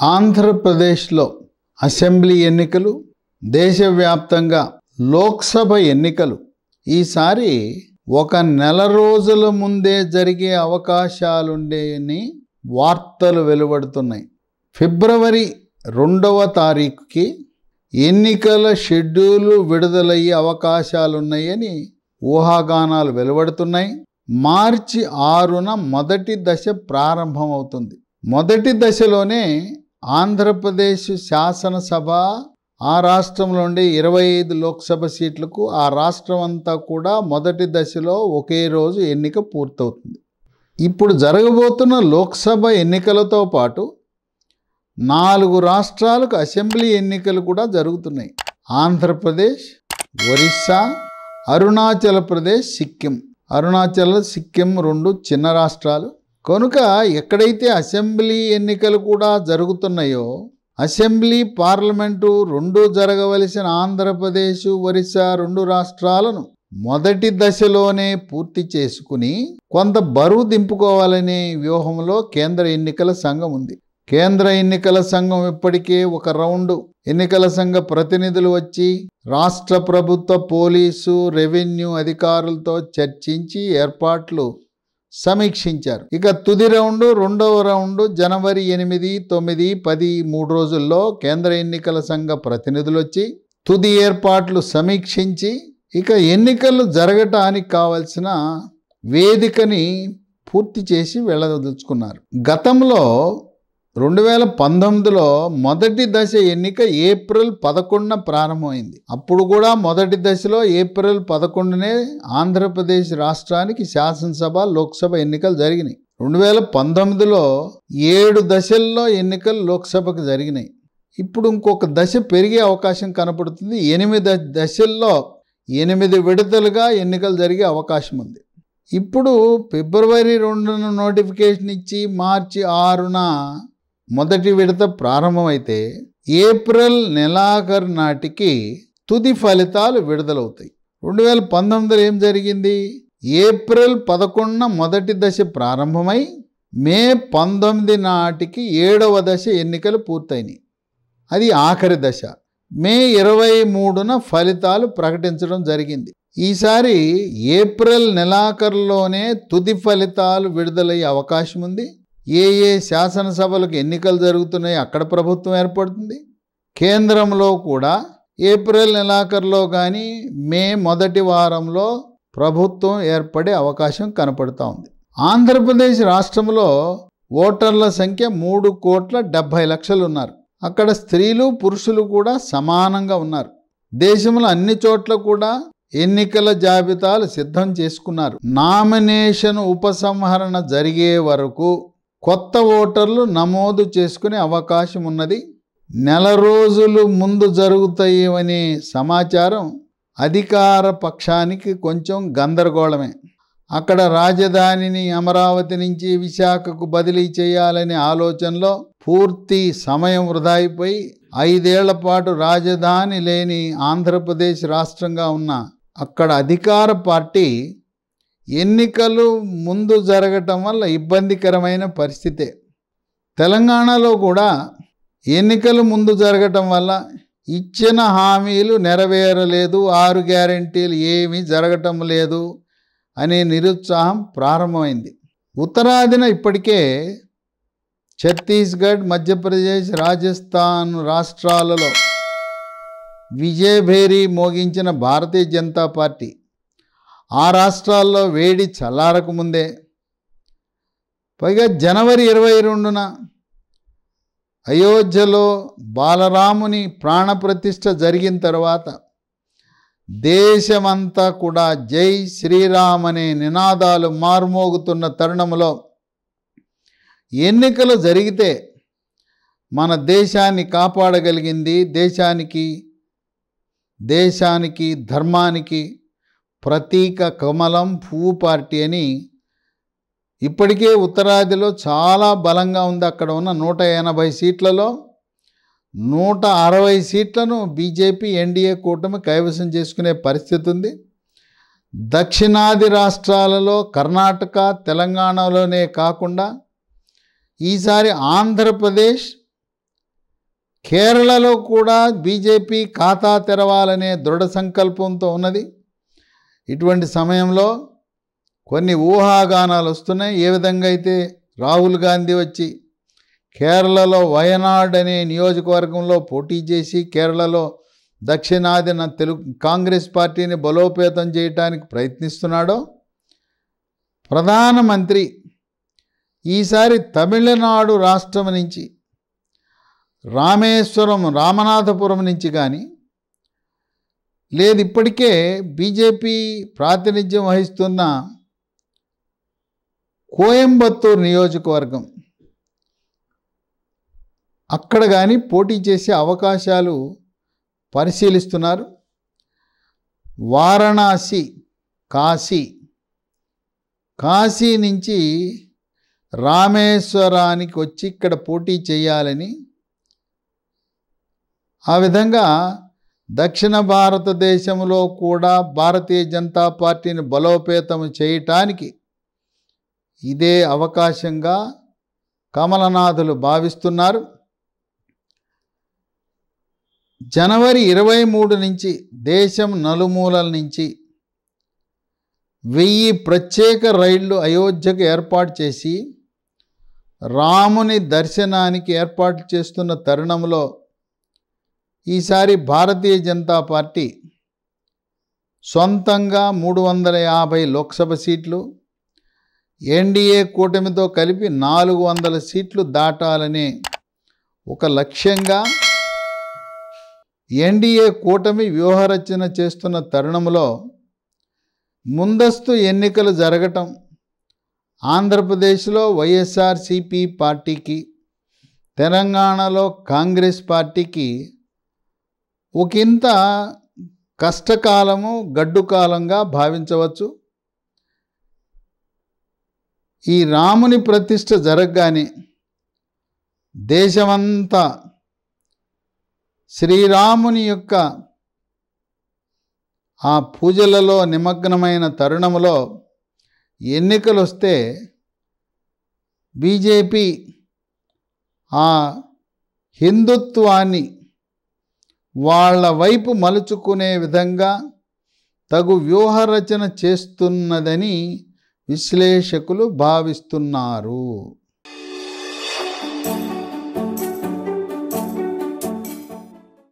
ఆంధ్రప్రదేశ్లో అసెంబ్లీ ఎన్నికలు, దేశవ్యాప్తంగా లోక్సభ ఎన్నికలు ఈసారి ఒక నెల రోజుల ముందే జరిగే అవకాశాలుండేని వార్తలు వెలువడుతున్నాయి. ఫిబ్రవరి 2వ తారీఖుకి ఎన్నికల షెడ్యూల్ విడుదలయ్యే అవకాశాలున్నాయని ఊహాగానాలు వెలువడుతున్నాయి. మార్చి 6న మొదటి దశ ప్రారంభమవుతుంది. మొదటి దశలోనే ఆంధ్రప్రదేశ్ శాసనసభ, ఆ రాష్ట్రంలో ఉండే 25 లోక్సభ సీట్లకు ఆ రాష్ట్రం అంతా కూడా మొదటి దశలో ఒకే రోజు ఎన్నిక పూర్తవుతుంది. ఇప్పుడు జరగబోతున్న లోక్సభ ఎన్నికలతో పాటు 4 రాష్ట్రాలకు అసెంబ్లీ ఎన్నికలు కూడా జరుగుతున్నాయి. ఆంధ్రప్రదేశ్, ఒరిస్సా, అరుణాచల్ ప్రదేశ్, సిక్కిం. అరుణాచల్, సిక్కిం 2 చిన్న రాష్ట్రాలు కనుక ఎక్కడైతే అసెంబ్లీ ఎన్నికలు కూడా జరుగుతున్నాయో, అసెంబ్లీ పార్లమెంటు 2 జరగవలసిన ఆంధ్రప్రదేశ్, ఒరిస్సా 2 రాష్ట్రాలను మొదటి దశలోనే పూర్తి చేసుకుని కొంత బరువు దింపుకోవాలనే వ్యూహంలో కేంద్ర ఎన్నికల సంఘం ఉంది. కేంద్ర ఎన్నికల సంఘం ఇప్పటికే ఒక రౌండు ఎన్నికల సంఘ ప్రతినిధులు వచ్చి రాష్ట్ర ప్రభుత్వ పోలీసు, రెవెన్యూ అధికారులతో చర్చించి ఏర్పాట్లు సమీక్షించారు. ఇక తుది రౌండు, 2వ రౌండు జనవరి 8, 9, 10 3 రోజుల్లో కేంద్ర ఎన్నికల సంఘ ప్రతినిధులు వచ్చి తుది ఏర్పాట్లు సమీక్షించి ఇక ఎన్నికలు జరగటానికి కావలసిన వేదికని పూర్తి చేసి వెళ్ళదలుచుకున్నారు. గతంలో 2019లో మొదటి దశ ఎన్నిక ఏప్రిల్ 11న ప్రారంభమైంది. అప్పుడు కూడా మొదటి దశలో ఏప్రిల్ 11నే ఆంధ్రప్రదేశ్ రాష్ట్రానికి శాసనసభ, లోక్సభ ఎన్నికలు జరిగినాయి. 2019లో 7 దశల్లో ఎన్నికలు లోక్సభకు జరిగినాయి. ఇప్పుడు ఇంకొక దశ పెరిగే అవకాశం కనపడుతుంది. 8 దశల్లో 8 విడతలుగా ఎన్నికలు జరిగే అవకాశం ఉంది. ఇప్పుడు ఫిబ్రవరి 2న నోటిఫికేషన్ ఇచ్చి మార్చి 6న మొదటి విడత ప్రారంభమైతే ఏప్రిల్ నెలాఖరు నాటికి తుది ఫలితాలు విడుదలవుతాయి. 2019లో ఏం జరిగింది? ఏప్రిల్ 11న మొదటి దశ ప్రారంభమై మే 19 నాటికి 7వ దశ ఎన్నికలు పూర్తయినాయి. అది ఆఖరి దశ. మే 23న ఫలితాలు ప్రకటించడం జరిగింది. ఈసారి ఏప్రిల్ నెలాఖరులోనే తుది ఫలితాలు విడుదలయ్యే అవకాశం ఉంది. ఏ శాసనసభలకు ఎన్నికలు జరుగుతున్నాయి అక్కడ ప్రభుత్వం ఏర్పడుతుంది. కేంద్రంలో కూడా ఏప్రిల్ నెలాఖరులో కానీ మే మొదటి వారంలో ప్రభుత్వం ఏర్పడే అవకాశం కనపడుతూ ఉంది. ఆంధ్రప్రదేశ్ రాష్ట్రంలో ఓటర్ల సంఖ్య 3,70,00,000 ఉన్నారు. అక్కడ స్త్రీలు, పురుషులు కూడా సమానంగా ఉన్నారు. దేశంలో అన్ని చోట్ల కూడా ఎన్నికల జాబితాలు సిద్ధం చేసుకున్నారు. నామినేషన్ ఉపసంహరణ జరిగే వరకు కొత్త ఓటర్లు నమోదు చేసుకునే అవకాశం ఉన్నది. నెల రోజులు ముందు జరుగుతాయనే సమాచారం అధికార పక్షానికి కొంచెం గందరగోళమే. అక్కడ రాజధానిని అమరావతి నుంచి విశాఖకు బదిలీ చేయాలనే ఆలోచనలో పూర్తి సమయం వృధా అయిపోయి 5 ఏళ్ల పాటు రాజధాని లేని ఆంధ్రప్రదేశ్ రాష్ట్రంగా ఉన్న అక్కడ అధికార పార్టీ ఎన్నికలు ముందు జరగటం వల్ల ఇబ్బందికరమైన పరిస్థితే. తెలంగాణలో కూడా ఎన్నికలు ముందు జరగటం వల్ల ఇచ్చిన హామీలు నెరవేరలేదు, 6 గ్యారెంటీలు ఏమీ జరగటం లేదు అనే నిరుత్సాహం ప్రారంభమైంది. ఉత్తరాదిన ఇప్పటికే ఛత్తీస్గఢ్, మధ్యప్రదేశ్, రాజస్థాన్ రాష్ట్రాలలో విజయభేరి మోగించిన భారతీయ జనతా పార్టీ ఆ రాష్ట్రాల్లో వేడి చల్లారకముందే, పైగా జనవరి 22న అయోధ్యలో బాలరాముని ప్రాణప్రతిష్ఠ జరిగిన తర్వాత దేశమంతా కూడా జై శ్రీరామ్ అనే నినాదాలు మార్మోగుతున్న తరుణంలో ఎన్నికలు జరిగితే మన దేశాన్ని కాపాడగలిగింది, దేశానికి ధర్మానికి ప్రతీక కమలం పువ్వు పార్టీ అని ఇప్పటికే ఉత్తరాదిలో చాలా బలంగా ఉంది. అక్కడ ఉన్న 180 సీట్లలో 160 సీట్లను బీజేపీ, ఎన్డీఏ కూటమి కైవసం చేసుకునే పరిస్థితి ఉంది. దక్షిణాది రాష్ట్రాలలో కర్ణాటక, తెలంగాణలోనే కాకుండా ఈసారి ఆంధ్రప్రదేశ్ కేరళలో కూడా బీజేపీ ఖాతా తెరవాలనే దృఢ సంకల్పంతో ఉన్నది. ఇటువంటి సమయంలో కొన్ని ఊహాగానాలు వస్తున్నాయి. ఏ విధంగా అయితే రాహుల్ గాంధీ వచ్చి కేరళలో వయనాడ్ అనే నియోజకవర్గంలో పోటీ చేసి కేరళలో దక్షిణాదిన కాంగ్రెస్ పార్టీని బలోపేతం చేయడానికి ప్రయత్నిస్తున్నాడో, ప్రధానమంత్రి ఈసారి తమిళనాడు రాష్ట్రం నుంచి రామనాథపురం నుంచి కానీ, లేదు ఇప్పటికే బీజేపీ ప్రాతినిధ్యం వహిస్తున్న కోయంబత్తూరు నియోజకవర్గం అక్కడ కానీ పోటీ చేసే అవకాశాలు పరిశీలిస్తున్నారు. వారణాసి కాశీ నుంచి రామేశ్వరానికి వచ్చి ఇక్కడ పోటీ చేయాలని, ఆ విధంగా దక్షిణ భారతదేశంలో కూడా భారతీయ జనతా పార్టీని బలోపేతం చేయటానికి ఇదే అవకాశంగా కమలనాథులు భావిస్తున్నారు. జనవరి 23 నుంచి దేశం నలుమూలల నుంచి 1000 ప్రత్యేక రైళ్లు అయోధ్యకు ఏర్పాటు చేసి రాముని దర్శనానికి ఏర్పాటు చేస్తున్న తరుణంలో ఈసారి భారతీయ జనతా పార్టీ సొంతంగా 350 లోక్సభ సీట్లు, ఎన్డీఏ కూటమితో కలిపి 400 సీట్లు దాటాలనే ఒక లక్ష్యంగా ఎన్డీఏ కూటమి వ్యూహరచన చేస్తున్న తరుణంలో ముందస్తు ఎన్నికలు జరగటం ఆంధ్రప్రదేశ్లో వైఎస్ఆర్సీపీ పార్టీకి, తెలంగాణలో కాంగ్రెస్ పార్టీకి ఒకంత కష్టకాలము, గడ్డుకాలంగా భావించవచ్చు. ఈ రాముని ప్రతిష్ఠ జరగగానే దేశమంతా శ్రీరాముని యొక్క ఆ పూజలలో నిమగ్నమైన తరుణంలో ఎన్నికలు వస్తే బీజేపీ ఆ హిందుత్వాన్ని వాళ్ళ వైపు మలుచుకునే విధంగా తగు వ్యూహరచన చేస్తున్నదని విశ్లేషకులు భావిస్తున్నారు.